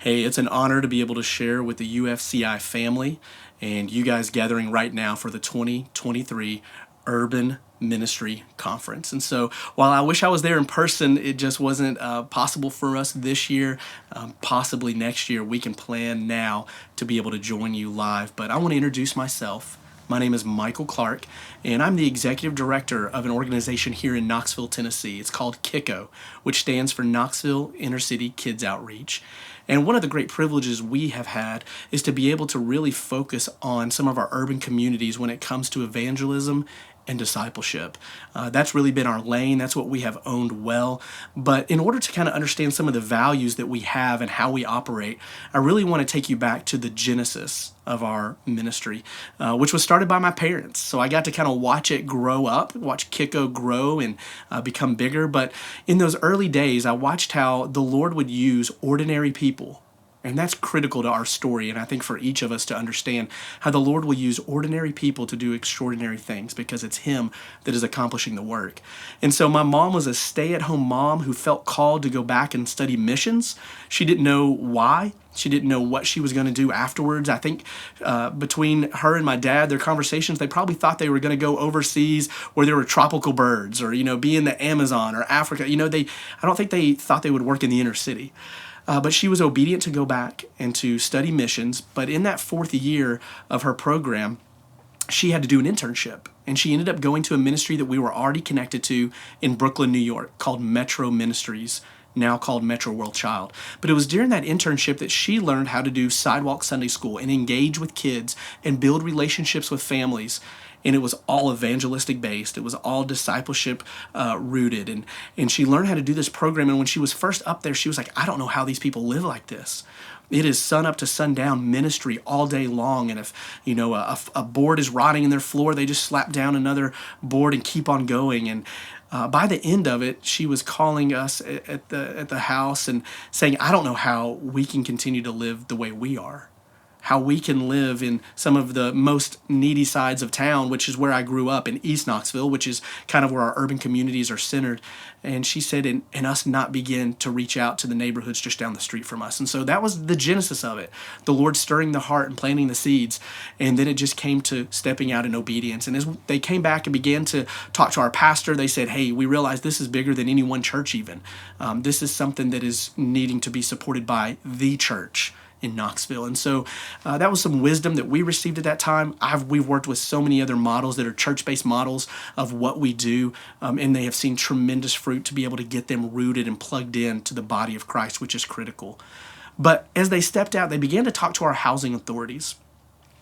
Hey, it's an honor to be able to share with the UFCI family and you guys gathering right now for the 2023 Urban Ministry Conference. And so while I wish I was there in person, it just wasn't possible for us this year. Possibly next year, we can plan now to be able to join you live. But I want to introduce myself. My name is Michael Clark, and I'm the executive director of an organization here in Knoxville, Tennessee. It's called KICKO, which stands for Knoxville Inner City Kids Outreach. And one of the great privileges we have had is to be able to really focus on some of our urban communities when it comes to evangelism and discipleship. That's really been our lane. That's what we have owned well. But in order to kind of understand some of the values that we have and how we operate, I really want to take you back to the genesis of our ministry, which was started by my parents. So I got to kind of watch it grow up, watch KICKO grow and become bigger. But in those early days, I watched how the Lord would use ordinary people. And that's critical to our story, and I think for each of us to understand how the Lord will use ordinary people to do extraordinary things because it's Him that is accomplishing the work. And so my mom was a stay-at-home mom who felt called to go back and study missions. She didn't know why. She didn't know what she was going to do afterwards. I think between her and my dad, their conversations, they probably thought they were going to go overseas where there were tropical birds or, be in the Amazon or Africa. I don't think they thought they would work in the inner city. But she was obedient to go back and to study missions. But in that fourth year of her program, she had to do an internship. And she ended up going to a ministry that we were already connected to in Brooklyn, New York, called Metro Ministries, now called Metro World Child. But it was during that internship that she learned how to do sidewalk Sunday school and engage with kids and build relationships with families. And it was all evangelistic based. It was all discipleship rooted. And she learned how to do this program. And when she was first up there, she was like, I don't know how these people live like this. It is sun up to sundown ministry all day long. And if, a board is rotting in their floor, they just slap down another board and keep on going. And by the end of it, she was calling us at the house and saying, I don't know how we can continue to live the way we are. How we can live in some of the most needy sides of town, which is where I grew up in East Knoxville, which is kind of where our urban communities are centered. And she said, and us not begin to reach out to the neighborhoods just down the street from us. And so that was the genesis of it, the Lord stirring the heart and planting the seeds. And then it just came to stepping out in obedience. And as they came back and began to talk to our pastor, they said, hey, we realize this is bigger than any one church even. This is something that is needing to be supported by the church in Knoxville. And so that was some wisdom that we received at that time. We've worked with so many other models that are church-based models of what we do, and they have seen tremendous fruit to be able to get them rooted and plugged in to the body of Christ, which is critical. But as they stepped out, they began to talk to our housing authorities.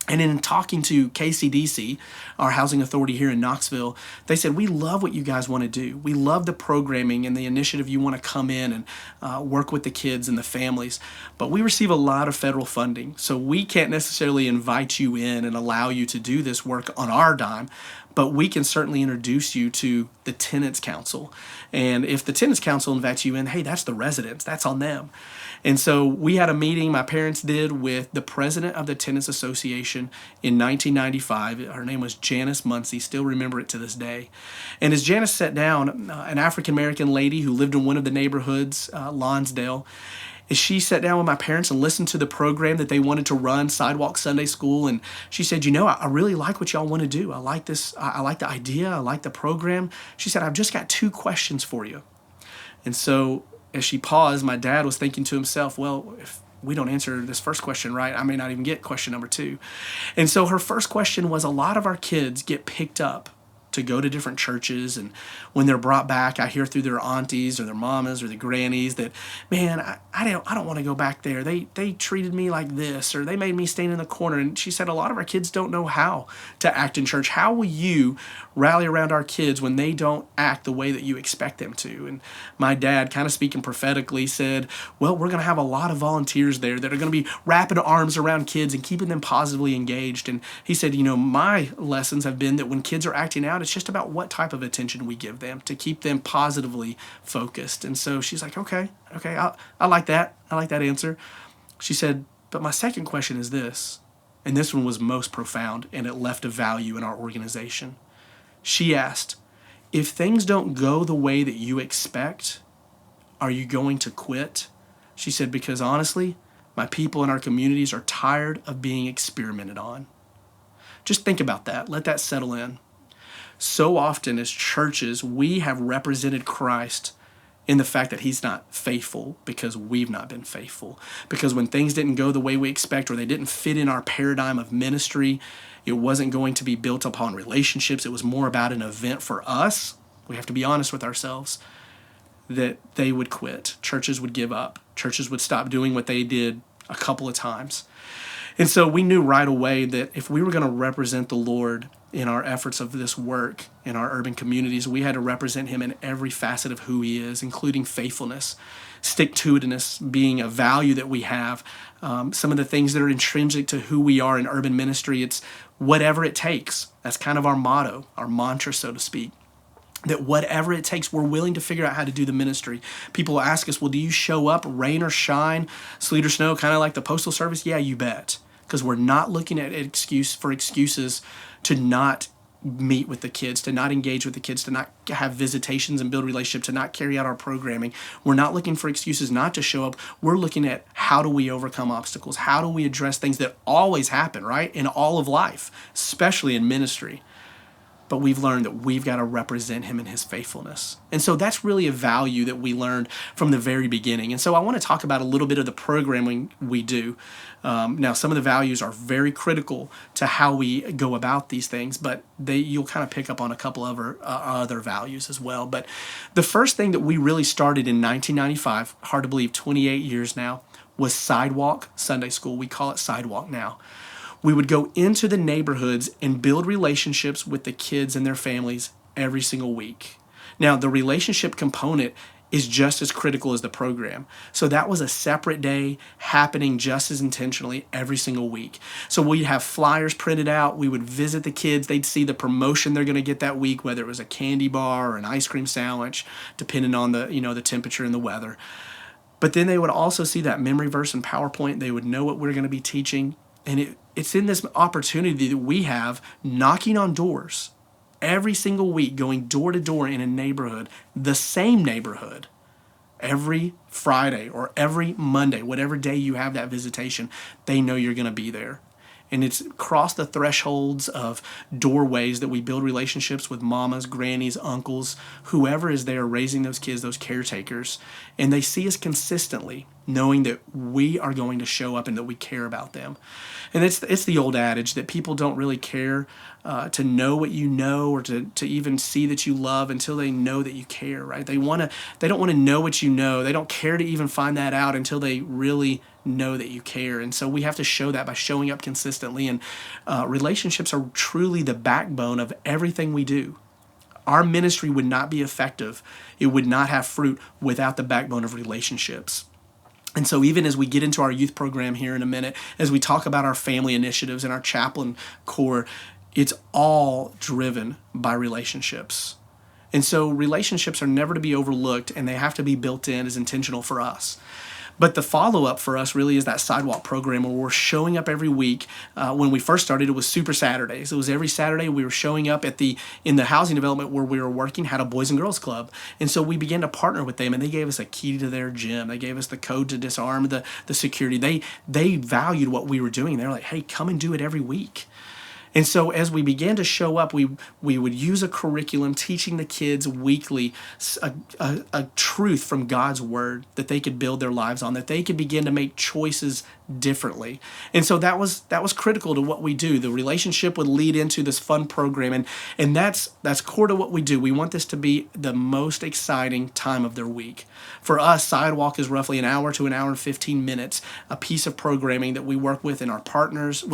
And in talking to KCDC, our housing authority here in Knoxville, they said, we love what you guys want to do. We love the programming and the initiative you want to come in and work with the kids and the families. But we receive a lot of federal funding, so we can't necessarily invite you in and allow you to do this work on our dime. But we can certainly introduce you to the Tenants Council. And if the Tenants Council invites you in, hey, that's the residents. That's on them. And so we had a meeting, my parents did, with the president of the Tenants Association in 1995. Her name was Janice Muncie, still remember it to this day. And as Janice sat down, an African-American lady who lived in one of the neighborhoods, Lonsdale, as she sat down with my parents and listened to the program that they wanted to run, Sidewalk Sunday School, and she said, I really like what y'all want to do. I like this. I like the idea. I like the program. She said, I've just got 2 questions for you. And so as she paused, my dad was thinking to himself, well, if we don't answer this first question right, I may not even get question number 2. And so her first question was, a lot of our kids get picked up to go to different churches, and when they're brought back, I hear through their aunties or their mamas or the grannies that, man, I don't want to go back there. They treated me like this, or they made me stand in the corner. And she said a lot of our kids don't know how to act in church. How will you rally around our kids when they don't act the way that you expect them to? And my dad, kind of speaking prophetically, said, well, we're going to have a lot of volunteers there that are going to be wrapping arms around kids and keeping them positively engaged. And he said, my lessons have been that when kids are acting out, it's just about what type of attention we give them to keep them positively focused. And so she's like, okay, I like that. I like that answer. She said, but my second question is this, and this one was most profound, and it left a value in our organization. She asked, if things don't go the way that you expect, are you going to quit? She said, because honestly, my people in our communities are tired of being experimented on. Just think about that. Let that settle in. So often as churches, we have represented Christ in the fact that he's not faithful because we've not been faithful. Because when things didn't go the way we expect, or they didn't fit in our paradigm of ministry, it wasn't going to be built upon relationships. It was more about an event for us. We have to be honest with ourselves, that they would quit. Churches would give up. Churches would stop doing what they did a couple of times. And so we knew right away that if we were going to represent the Lord in our efforts of this work in our urban communities, we had to represent him in every facet of who he is, including faithfulness, stick-to-itiveness being a value that we have. Some of the things that are intrinsic to who we are in urban ministry, it's whatever it takes. That's kind of our motto, our mantra, so to speak. That whatever it takes, we're willing to figure out how to do the ministry. People ask us, well, do you show up rain or shine, sleet or snow, kind of like the Postal Service? Yeah, you bet. Because we're not looking at excuses to not meet with the kids, to not engage with the kids, to not have visitations and build relationships, to not carry out our programming. We're not looking for excuses not to show up. We're looking at how do we overcome obstacles? How do we address things that always happen, right? In all of life, especially in ministry. But we've learned that we've got to represent him in his faithfulness. And so that's really a value that we learned from the very beginning. And so I want to talk about a little bit of the programming we do. Now, some of the values are very critical to how we go about these things, but you'll kind of pick up on a couple of other values as well. But the first thing that we really started in 1995, hard to believe, 28 years now, was Sidewalk Sunday School. We call it Sidewalk now. We would go into the neighborhoods and build relationships with the kids and their families every single week. Now, the relationship component is just as critical as the program. So that was a separate day happening just as intentionally every single week. So we'd have flyers printed out. We would visit the kids. They'd see the promotion they're going to get that week, whether it was a candy bar or an ice cream sandwich, depending on the temperature and the weather. But then they would also see that memory verse and PowerPoint. They would know what we're going to be teaching. And it's in this opportunity that we have knocking on doors every single week, going door to door in a neighborhood, the same neighborhood, every Friday or every Monday, whatever day you have that visitation, they know you're going to be there. And it's across the thresholds of doorways that we build relationships with mamas, grannies, uncles, whoever is there raising those kids, those caretakers. And they see us consistently, knowing that we are going to show up and that we care about them. And it's the old adage that people don't really care to know what you know or to even see that you love until they know that you care, right? They don't want to know what you know. They don't care to even find that out until they really know that you care. And so we have to show that by showing up consistently. And relationships are truly the backbone of everything we do. Our ministry would not be effective. It would not have fruit without the backbone of relationships. And so even as we get into our youth program here in a minute, as we talk about our family initiatives and our chaplain corps, it's all driven by relationships. And so relationships are never to be overlooked, and they have to be built in as intentional for us. But the follow-up for us really is that Sidewalk program where we're showing up every week. When we first started, it was Super Saturdays. It was every Saturday we were showing up in the housing development where we were working, had a Boys and Girls Club. And so we began to partner with them, and they gave us a key to their gym. They gave us the code to disarm the security. They valued what we were doing. They were like, hey, come and do it every week. And so as we began to show up, we would use a curriculum teaching the kids weekly a truth from God's word that they could build their lives on, that they could begin to make choices differently. And so that was critical to what we do. The relationship would lead into this fun program, and that's core to what we do. We want this to be the most exciting time of their week. For us, Sidewalk is roughly an hour to an hour and 15 minutes, a piece of programming that we work with our partners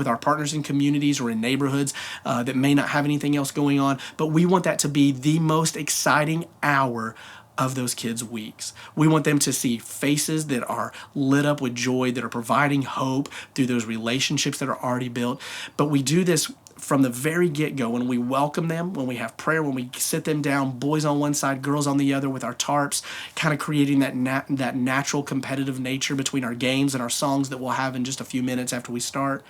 in communities or in neighborhoods that may not have anything else going on, but we want that to be the most exciting hour of those kids' weeks. We want them to see faces that are lit up with joy, that are providing hope through those relationships that are already built. But we do this from the very get-go, when we welcome them, when we have prayer, when we sit them down, boys on one side, girls on the other with our tarps, kind of creating that natural competitive nature between our games and our songs that we'll have in just a few minutes after we start.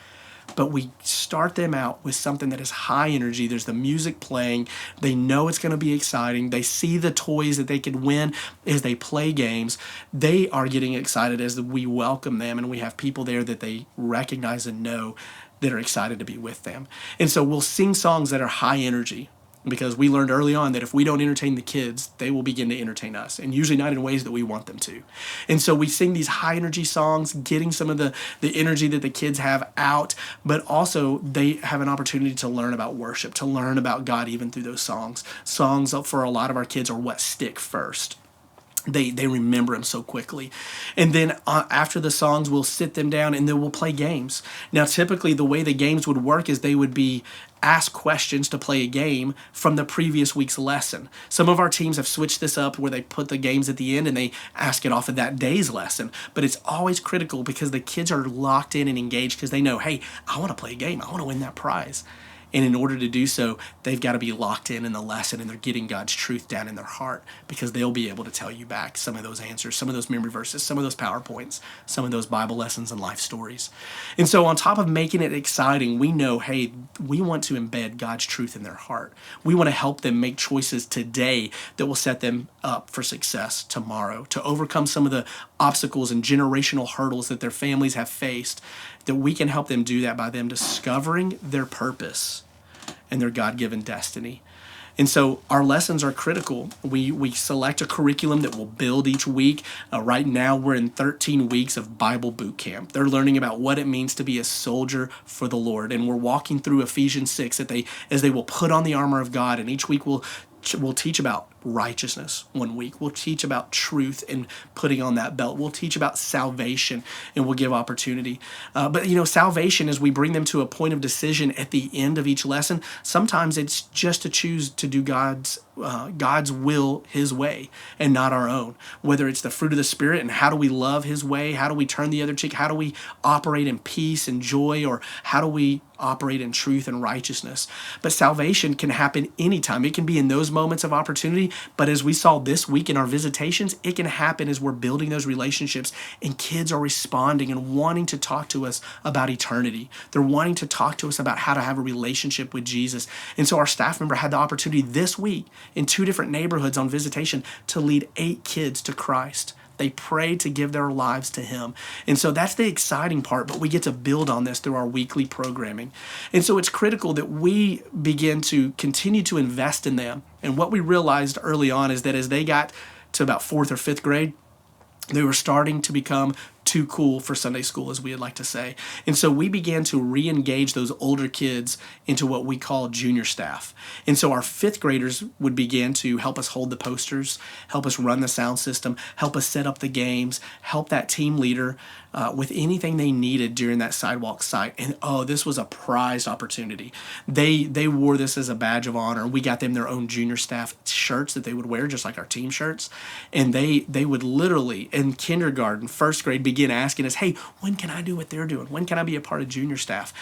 but we start them out with something that is high energy. There's the music playing. They know it's going to be exciting. They see the toys that they could win as they play games. They are getting excited as we welcome them, and we have people there that they recognize and know that are excited to be with them. And so we'll sing songs that are high energy, because we learned early on that if we don't entertain the kids, they will begin to entertain us, and usually not in ways that we want them to. And so we sing these high energy songs, getting some of the energy that the kids have out, but also they have an opportunity to learn about worship, to learn about God even through those songs. Songs for a lot of our kids are what stick first. They remember them so quickly. And then after the songs, we'll sit them down and then we'll play games. Now, typically the way the games would work is they would be asked questions to play a game from the previous week's lesson. Some of our teams have switched this up where they put the games at the end and they ask it off of that day's lesson. But it's always critical because the kids are locked in and engaged because they know, hey, I want to play a game. I want to win that prize. And in order to do so, they've got to be locked in the lesson, and they're getting God's truth down in their heart, because they'll be able to tell you back some of those answers, some of those memory verses, some of those PowerPoints, some of those Bible lessons and life stories. And so on top of making it exciting, we know, hey, we want to embed God's truth in their heart. We want to help them make choices today that will set them up for success tomorrow, to overcome some of the obstacles and generational hurdles that their families have faced, that we can help them do that by them discovering their purpose and their God-given destiny. And so our lessons are critical. We select a curriculum that will build each week. Right now we're in 13 weeks of Bible boot camp. They're learning about what it means to be a soldier for the Lord. And we're walking through Ephesians 6 as they will put on the armor of God. And each week we'll teach about righteousness. One week we'll teach about truth and putting on that belt. We'll teach about salvation, and we'll give opportunity. But salvation, as we bring them to a point of decision at the end of each lesson, sometimes it's just to choose to do God's will, His way, and not our own. Whether it's the fruit of the Spirit and how do we love His way, how do we turn the other cheek, how do we operate in peace and joy, or how do we operate in truth and righteousness. But salvation can happen anytime. It can be in those moments of opportunity, but as we saw this week in our visitations, it can happen as we're building those relationships and kids are responding and wanting to talk to us about eternity. They're wanting to talk to us about how to have a relationship with Jesus. And so our staff member had the opportunity this week in 2 different neighborhoods on visitation to lead 8 kids to Christ. They pray to give their lives to Him. And so that's the exciting part, but we get to build on this through our weekly programming. And so it's critical that we begin to continue to invest in them. And what we realized early on is that as they got to about 4th or 5th grade, they were starting to become too cool for Sunday school, as we would like to say. And so we began to re-engage those older kids into what we call junior staff. And so our 5th graders would begin to help us hold the posters, help us run the sound system, help us set up the games, help that team leader with anything they needed during that sidewalk site. And this was a prized opportunity. They wore this as a badge of honor. We got them their own junior staff shirts that they would wear, just like our team shirts. And they would literally, in kindergarten, 1st grade, begin asking us, hey, when can I do what they're doing? When can I be a part of junior staff?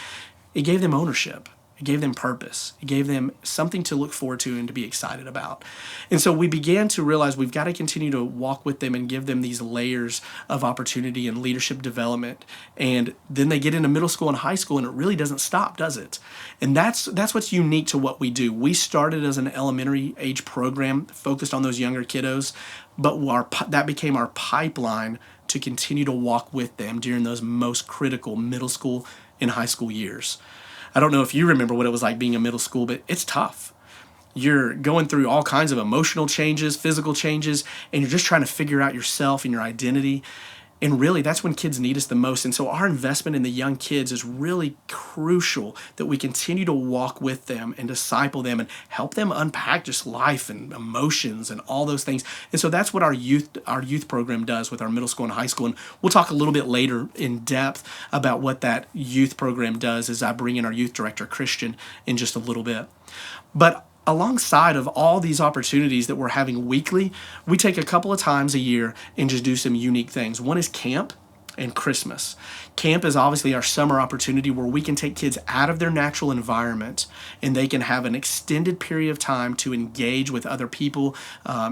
It gave them ownership. It gave them purpose. It gave them something to look forward to and to be excited about. And so we began to realize we've got to continue to walk with them and give them these layers of opportunity and leadership development. And then they get into middle school and high school, and it really doesn't stop, does it? And that's what's unique to what we do. We started as an elementary age program focused on those younger kiddos, but that became our pipeline to continue to walk with them during those most critical middle school and high school years. I don't know if you remember what it was like being in middle school, but it's tough. You're going through all kinds of emotional changes, physical changes, and you're just trying to figure out yourself and your identity. And really, that's when kids need us the most. And so our investment in the young kids is really crucial, that we continue to walk with them and disciple them and help them unpack just life and emotions and all those things. And so that's what our youth program does with our middle school and high school. And we'll talk a little bit later in depth about what that youth program does as I bring in our youth director, Christian, in just a little bit. But alongside of all these opportunities that we're having weekly, we take a couple of times a year and just do some unique things. One is camp. and Christmas. Camp is obviously our summer opportunity where we can take kids out of their natural environment and they can have an extended period of time to engage with other people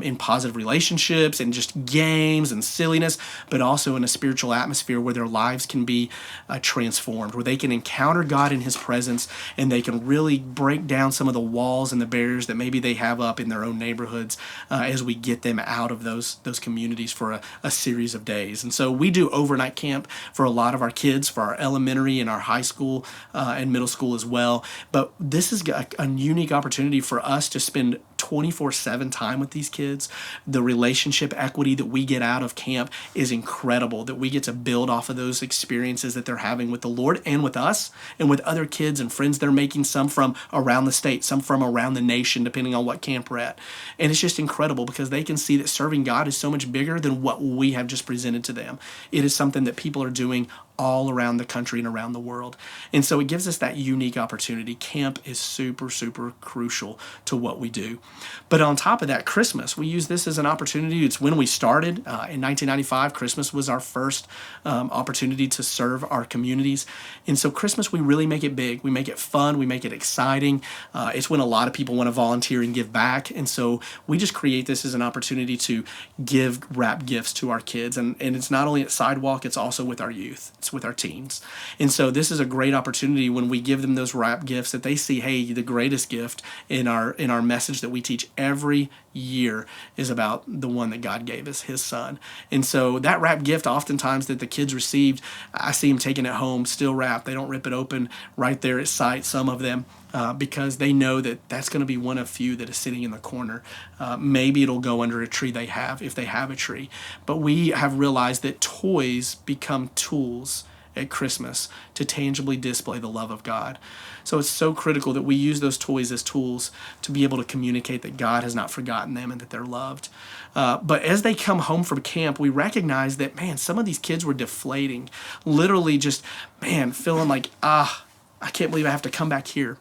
in positive relationships and just games and silliness, but also in a spiritual atmosphere where their lives can be transformed, where they can encounter God in His presence and they can really break down some of the walls and the barriers that maybe they have up in their own neighborhoods as we get them out of those communities for a series of days. And so we do overnight camp for a lot of our kids, for our elementary and our high school and middle school as well. But this is a unique opportunity for us to spend 24/7 time with these kids. The relationship equity that we get out of camp is incredible, that we get to build off of those experiences that they're having with the Lord and with us and with other kids and friends they're making, some from around the state, some from around the nation, depending on what camp we're at. And it's just incredible because they can see that serving God is so much bigger than what we have just presented to them. It is something that people are doing all around the country and around the world. And so it gives us that unique opportunity. Camp is super, super crucial to what we do. But on top of that, Christmas, we use this as an opportunity. It's when we started. In 1995, Christmas was our first opportunity to serve our communities. And so Christmas, we really make it big. We make it fun. We make it exciting. It's when a lot of people want to volunteer and give back. And so we just create this as an opportunity to give wrap gifts to our kids. And it's not only at Sidewalk, it's also with our youth. It's with our teens. And so this is a great opportunity when we give them those wrap gifts that they see, hey, the greatest gift in our message that we teach every year is about the one that God gave us, His Son. And so that wrap gift oftentimes that the kids received, I see them taking it home still wrapped. They don't rip it open right there at sight, some of them, because they know that that's going to be one of few that is sitting in the corner. Maybe it'll go under a tree if they have a tree. But we have realized that toys become tools at Christmas to tangibly display the love of God. So it's so critical that we use those toys as tools to be able to communicate that God has not forgotten them and that they're loved. But as they come home from camp, we recognize that, man, some of these kids were deflating, literally just, man, feeling like, I can't believe I have to come back here.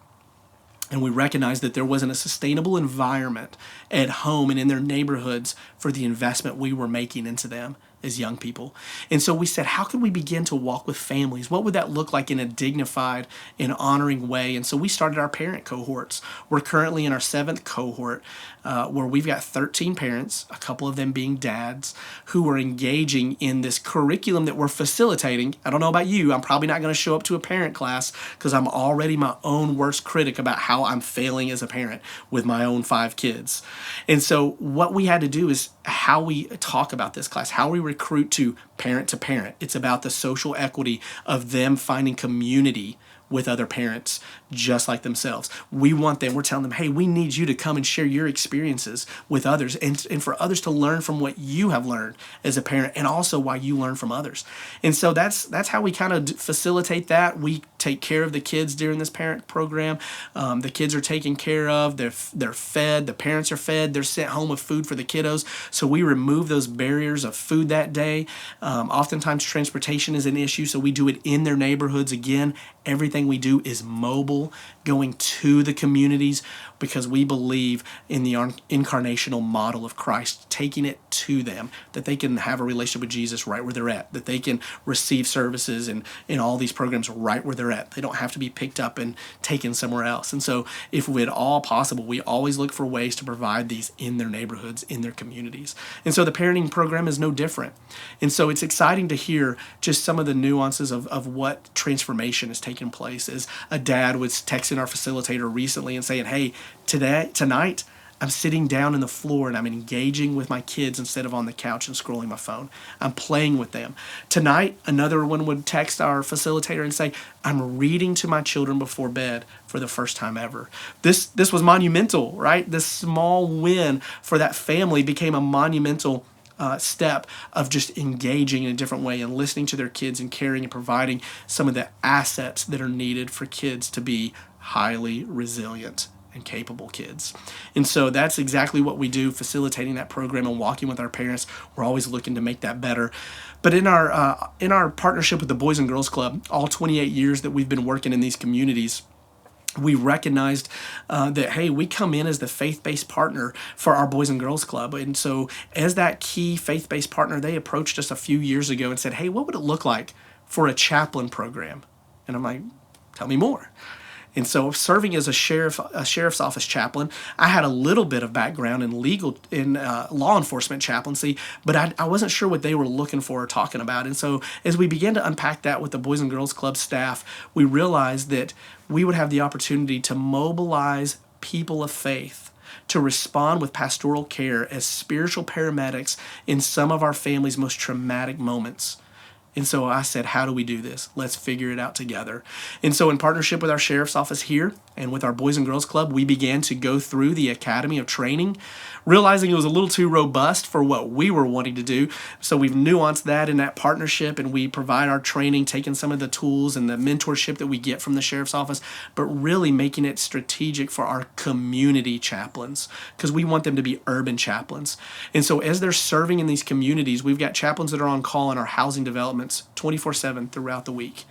And we recognized that there wasn't a sustainable environment at home and in their neighborhoods for the investment we were making into them as young people. And so we said, how can we begin to walk with families? What would that look like in a dignified and honoring way? And so we started our parent cohorts. We're currently in our 7th cohort where we've got 13 parents, a couple of them being dads, who are engaging in this curriculum that we're facilitating. I don't know about you. I'm probably not going to show up to a parent class because I'm already my own worst critic about how I'm failing as a parent with my own 5 kids. And so what we had to do is how we talk about this class, how we recruit to parent. It's about the social equity of them finding community with other parents just like themselves. We want them, we're telling them, hey, we need you to come and share your experiences with others and for others to learn from what you have learned as a parent and also why you learn from others. And so that's how we kind of facilitate that. We take care of the kids during this parent program. The kids are taken care of, they're fed, the parents are fed, they're sent home with food for the kiddos. So we remove those barriers of food that day. Oftentimes transportation is an issue, so we do it in their neighborhoods. Again, everything we do is mobile, going to the communities, because we believe in the incarnational model of Christ, taking it to them, that they can have a relationship with Jesus right where they're at, that they can receive services and in all these programs right where they're at. They don't have to be picked up and taken somewhere else. And so if at all possible, we always look for ways to provide these in their neighborhoods, in their communities. And so the parenting program is no different. And so it's exciting to hear just some of the nuances of what transformation is taking place. As a dad was texting our facilitator recently and saying, hey, tonight, I'm sitting down on the floor and I'm engaging with my kids instead of on the couch and scrolling my phone. I'm playing with them. Tonight, another one would text our facilitator and say, I'm reading to my children before bed for the first time ever. This was monumental, right? This small win for that family became a monumental step of just engaging in a different way and listening to their kids and caring and providing some of the assets that are needed for kids to be highly resilient and capable kids. And so that's exactly what we do, facilitating that program and walking with our parents. We're always looking to make that better. But in our partnership with the Boys and Girls Club, all 28 years that we've been working in these communities, we recognized that, hey, we come in as the faith-based partner for our Boys and Girls Club. And so as that key faith-based partner, they approached us a few years ago and said, hey, what would it look like for a chaplain program? And I'm like, tell me more. And so serving as a sheriff's office chaplain, I had a little bit of background in law enforcement chaplaincy, but I wasn't sure what they were looking for or talking about. And so as we began to unpack that with the Boys and Girls Club staff, we realized that we would have the opportunity to mobilize people of faith to respond with pastoral care as spiritual paramedics in some of our family's most traumatic moments. And so I said, how do we do this? Let's figure it out together. And so in partnership with our sheriff's office here and with our Boys and Girls Club, we began to go through the Academy of Training, realizing it was a little too robust for what we were wanting to do. So we've nuanced that in that partnership, and we provide our training, taking some of the tools and the mentorship that we get from the sheriff's office, but really making it strategic for our community chaplains, because we want them to be urban chaplains. And so as they're serving in these communities, we've got chaplains that are on call in our housing developments 24/7 throughout the week.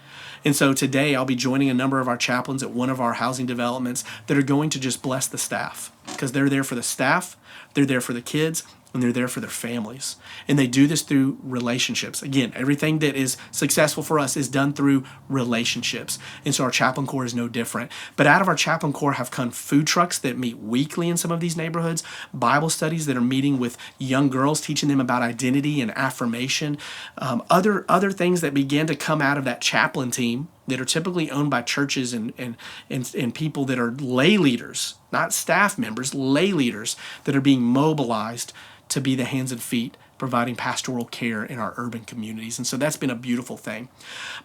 And so today I'll be joining a number of our chaplains at one of our housing developments that are going to just bless the staff, because they're there for the staff, they're there for the kids, and they're there for their families. And they do this through relationships. Again, everything that is successful for us is done through relationships. And so our chaplain corps is no different. But out of our chaplain corps have come food trucks that meet weekly in some of these neighborhoods, Bible studies that are meeting with young girls, teaching them about identity and affirmation, other things that began to come out of that chaplain team that are typically owned by churches and people that are lay leaders, not staff members, lay leaders that are being mobilized to be the hands and feet providing pastoral care in our urban communities. And so that's been a beautiful thing.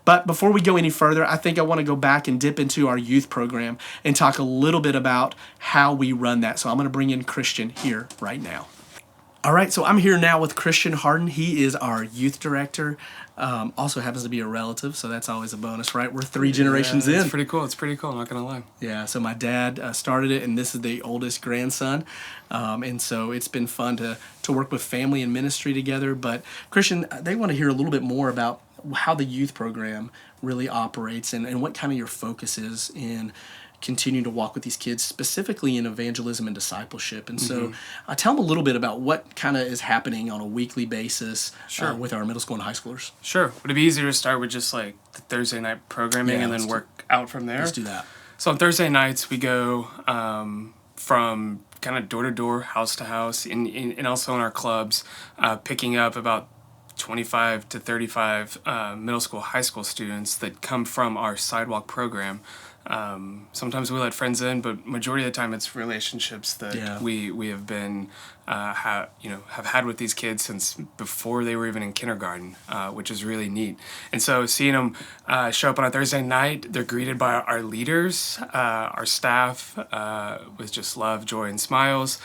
But before we go any further, I think I want to go back and dip into our youth program and talk a little bit about how we run that. So I'm going to bring in Christian here right now. All right, so I'm here now with Christian Harden. He is our youth director. Also happens to be a relative, so that's always a bonus, right? We're 3 generations in. It's pretty cool. It's pretty cool, not going to lie. Yeah, so my dad started it, and this is the oldest grandson. And so it's been fun to work with family and ministry together. But Christian, they want to hear a little bit more about how the youth program really operates and what kind of your focus is in continue to walk with these kids, specifically in evangelism and discipleship. And so tell them a little bit about what kind of is happening on a weekly basis with our middle school and high schoolers. Sure. Would it be easier to start with just like the Thursday night programming and then work out from there? Let's do that. So on Thursday nights, we go from kind of door to door, house to house, and also in our clubs, picking up about 25 to 35 middle school, high school students that come from our sidewalk program. Sometimes we let friends in, but majority of the time it's relationships that we have been have had with these kids since before they were even in kindergarten, which is really neat. And so seeing them show up on a Thursday night, they're greeted by our leaders, our staff, with just love, joy, and smiles.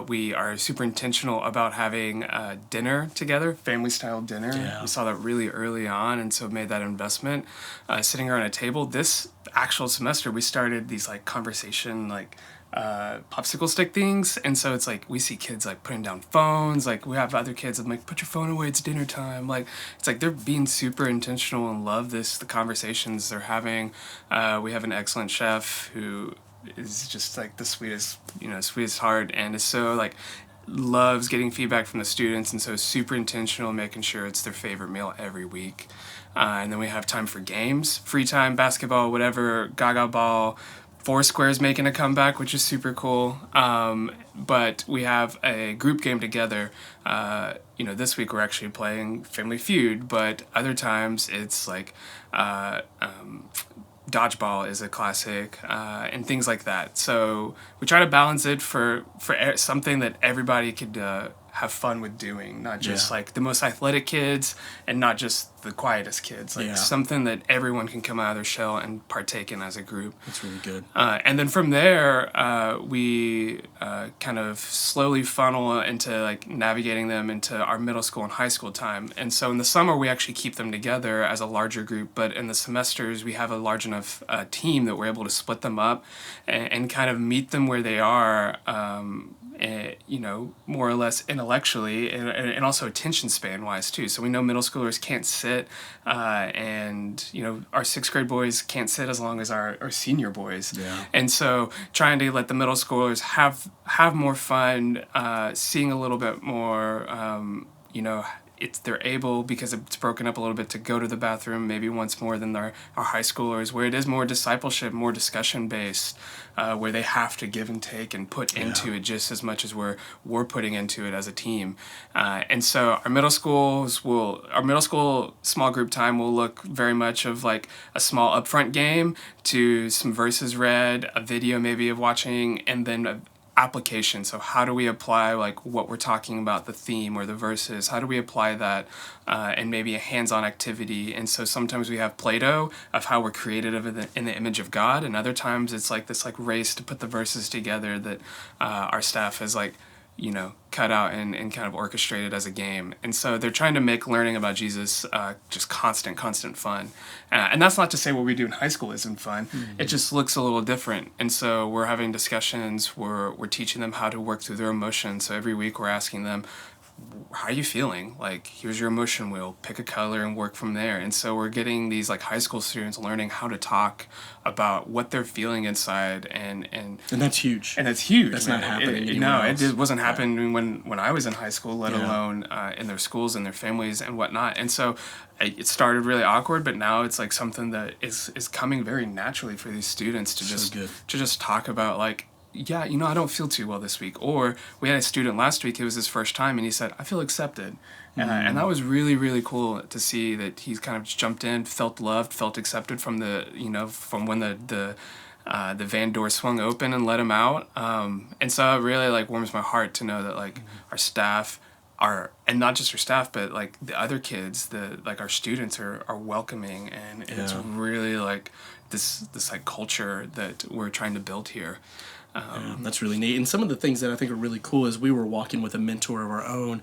We are super intentional about having dinner together, family-style dinner. Yeah. We saw that really early on, and so made that investment. Sitting around a table, this actual semester, we started these like conversation, like popsicle stick things, and so it's like we see kids like putting down phones, like we have other kids I'm like, put your phone away, it's dinner time. Like it's like they're being super intentional and love the conversations they're having. We have an excellent chef who is just like the sweetest heart, and is so like loves getting feedback from the students, and so super intentional, making sure it's their favorite meal every week. And then we have time for games, free time, basketball, whatever, gaga ball. Foursquare's making a comeback, which is super cool. But we have a group game together. This week we're actually playing Family Feud, but other times it's like dodgeball is a classic, and things like that. So we try to balance it for something that everybody could have fun with doing, not just like the most athletic kids and not just the quietest kids, like something that everyone can come out of their shell and partake in as a group. That's really good. And then from there, we kind of slowly funnel into like navigating them into our middle school and high school time. And so in the summer, we actually keep them together as a larger group, but in the semesters, we have a large enough team that we're able to split them up and kind of meet them where they are, more or less intellectually and also attention span wise too. So we know middle schoolers can't sit, and our sixth grade boys can't sit as long as our senior boys. Yeah. And so trying to let the middle schoolers have more fun, seeing a little bit more, they're able, because it's broken up a little bit, to go to the bathroom maybe once more than our high schoolers, where it is more discipleship, more discussion based, where they have to give and take and put into it just as much as we're putting into it as a team. And so our middle school small group time will look very much of like a small upfront game to some verses read, a video maybe of watching, and then application. So how do we apply like what we're talking about, the theme or the verses? How do we apply that, and maybe a hands-on activity? And so sometimes we have Play-Doh of how we're created in the image of God, and other times it's like this like race to put the verses together that our staff has like cut out and kind of orchestrated as a game. And so they're trying to make learning about Jesus just constant fun. And that's not to say what we do in high school isn't fun. Mm-hmm. It just looks a little different. And so we're having discussions, we're teaching them how to work through their emotions. So every week we're asking them, how are you feeling? Like, here's your emotion wheel, pick a color and work from there. And so we're getting these like high school students learning how to talk about what they're feeling inside, and that's huge. And that's huge. That's not happening anywhere else. It wasn't happening when I was in high school, let alone in their schools and their families and whatnot. And so it started really awkward, but now it's like something that is coming very naturally for these students to just talk about like, yeah, I don't feel too well this week. Or we had a student last week, it was his first time, and he said, I feel accepted. And that was really, really cool to see that he's kind of just jumped in, felt loved, felt accepted from from when the van door swung open and let him out. And so it really like warms my heart to know that like our staff and not just our staff, but like the other kids, our students are welcoming, and it's really like this like culture that we're trying to build here. That's really neat. And some of the things that I think are really cool is we were walking with a mentor of our own,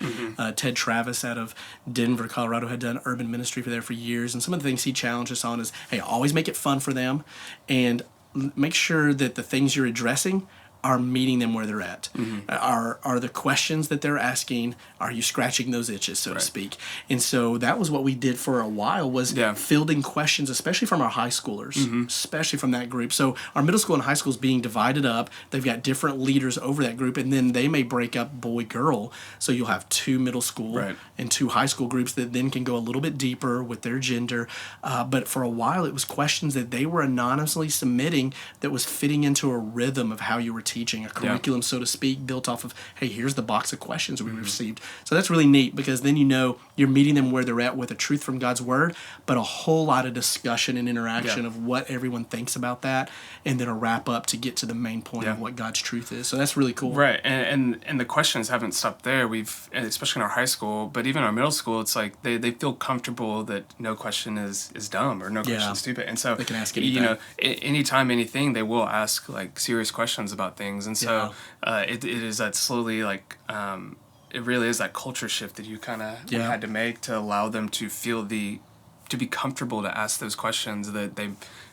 Ted Travis out of Denver, Colorado, had done urban ministry there for years. And some of the things he challenged us on is, hey, always make it fun for them, and make sure that the things you're addressing are meeting them where they're at. Are the questions that they're asking, are you scratching those itches, so to speak? And so that was what we did for a while, was fielding questions, especially from our high schoolers, especially from that group. So our middle school and high school is being divided up. They've got different leaders over that group, and then they may break up boy-girl. So you'll have 2 middle school and 2 high school groups that then can go a little bit deeper with their gender. But for a while, it was questions that they were anonymously submitting that was fitting into a rhythm of how you were teaching, a curriculum, so to speak, built off of, hey, here's the box of questions we received. So that's really neat, because then you're meeting them where they're at with a truth from God's word, but a whole lot of discussion and interaction of what everyone thinks about that, and then a wrap up to get to the main point of what God's truth is. So that's really cool. Right, and the questions haven't stopped there. Especially in our high school, but even our middle school, it's like they feel comfortable that no question is dumb or no question is stupid. And so they can ask anything. Anytime, anything, they will ask like serious questions about things. And so it is that slowly like it really is that culture shift that you kind of had to make to allow them to feel to be comfortable to ask those questions that they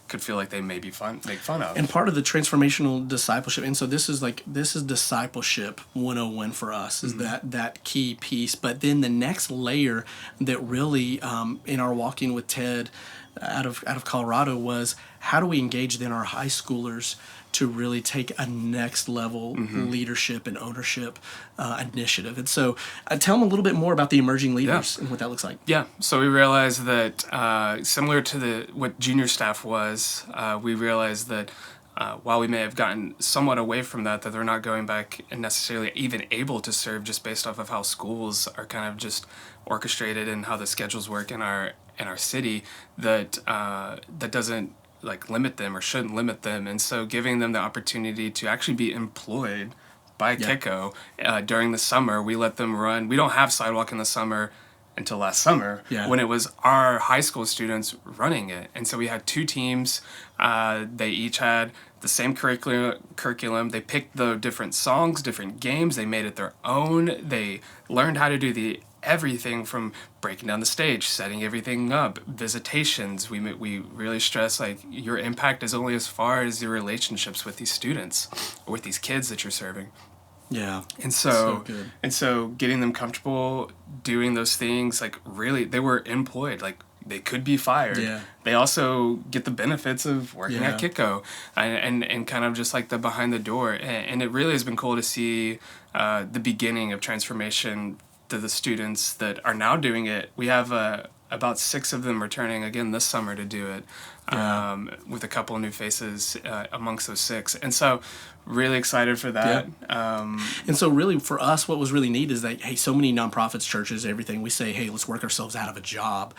could feel like they may make fun of. And part of the transformational discipleship, and so this is discipleship 101 for us, is that key piece. But then the next layer that really in our walking with Ted out of Colorado was, how do we engage then our high schoolers to really take a next level leadership and ownership initiative? And so tell them a little bit more about the emerging leaders and what that looks like. Yeah, so we realized that similar to what junior staff was, we realized that while we may have gotten somewhat away from that they're not going back and necessarily even able to serve just based off of how schools are kind of just orchestrated and how the schedules work in our city, that doesn't like limit them or shouldn't limit them. And so giving them the opportunity to actually be employed by KICKO during the summer, we let them run. We don't have Sidewalk in the summer until last summer when it was our high school students running it. And so we had 2 teams. They each had the same curriculum. They picked the different songs, different games. They made it their own. They learned how to do everything from breaking down the stage, setting everything up, visitations. We really stress like your impact is only as far as your relationships with these students or with these kids that you're serving. Yeah. And So so, good. getting them comfortable doing those things, like really, they were employed. Like they could be fired. Yeah. They also get the benefits of working at Yeah. KICKO, and kind of just like the behind the door. And it really has been cool to see the beginning of transformation to the students that are now doing it. We have about 6 of them returning again this summer to do it, Yeah. with a couple of new faces amongst those 6. And so really excited for that. And so really for us, what was really neat is that, hey, so many nonprofits, churches, everything, we say, hey, let's work ourselves out of a job.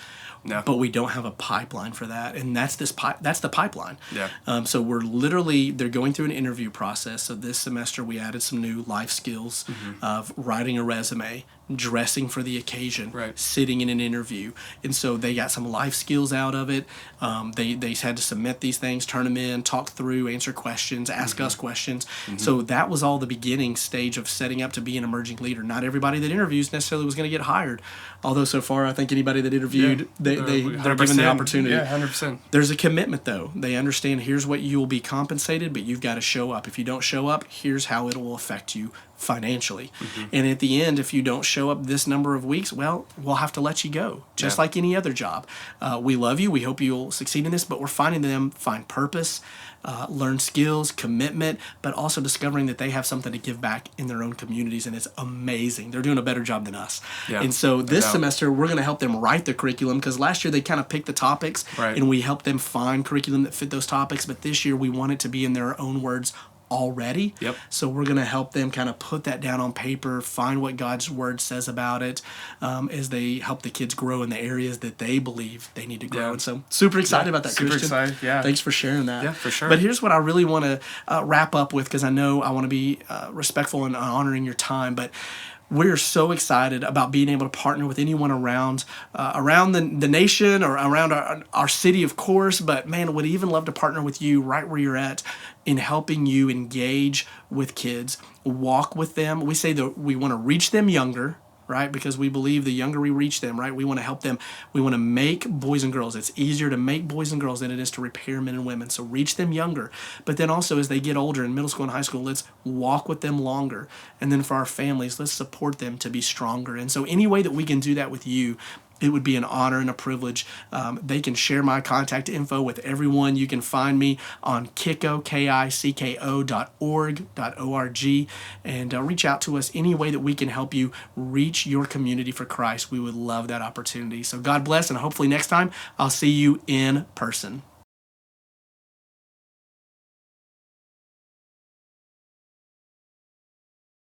Yeah. But we don't have a pipeline for that. And that's that's the pipeline. Yeah. So they're going through an interview process. So this semester we added some new life skills of writing a resume, dressing for the occasion, Right. sitting in an interview. And so they got some life skills out of it. They had to submit these things, turn them in, talk through, answer questions, ask us questions. So that was all the beginning stage of setting up to be an emerging leader. Not everybody that interviews necessarily was going to get hired. Although so far I think anybody that interviewed, they're given the opportunity. Yeah, 100%. There's a commitment though. They understand here's what you will be compensated, but you've got to show up. If you don't show up, here's how it will affect you financially. And at the end, if you don't show up this number of weeks, well, we'll have to let you go, just like any other job. We love you. We hope you'll succeed in this, but we're finding them find purpose, learn skills, commitment, but also discovering that they have something to give back in their own communities, and it's amazing. They're doing a better job than us. Yeah, and so this doubt. semester, we're going to help them write the curriculum, because last year they kind of picked the topics, Right. and we helped them find curriculum that fit those topics, but this year we want it to be in their own words already. Yep. So we're going to help them kind of put that down on paper, find what God's word says about it, as they help the kids grow in the areas that they believe they need to grow. Yeah. And so super excited about that, Super Christian. excited, yeah. Thanks for sharing that. Yeah, for sure. But here's what I really want to wrap up with, because I know I want to be respectful and honoring your time, but we're so excited about being able to partner with anyone around the nation or around our city, of course. But man, would even love to partner with you right where you're at in helping you engage with kids, walk with them. We say that we want to reach them younger, right? Because we believe the younger we reach them, right? We want to help them. We want to make boys and girls. It's easier to make boys and girls than it is to repair men and women. So reach them younger. But then also as they get older in middle school and high school, let's walk with them longer. And then for our families, let's support them to be stronger. And so any way that we can do that with you, it would be an honor and a privilege. They can share my contact info with everyone. You can find me on KICKO, KICKO.org, and reach out to us any way that we can help you reach your community for Christ. We would love that opportunity. So God bless, and hopefully next time I'll see you in person.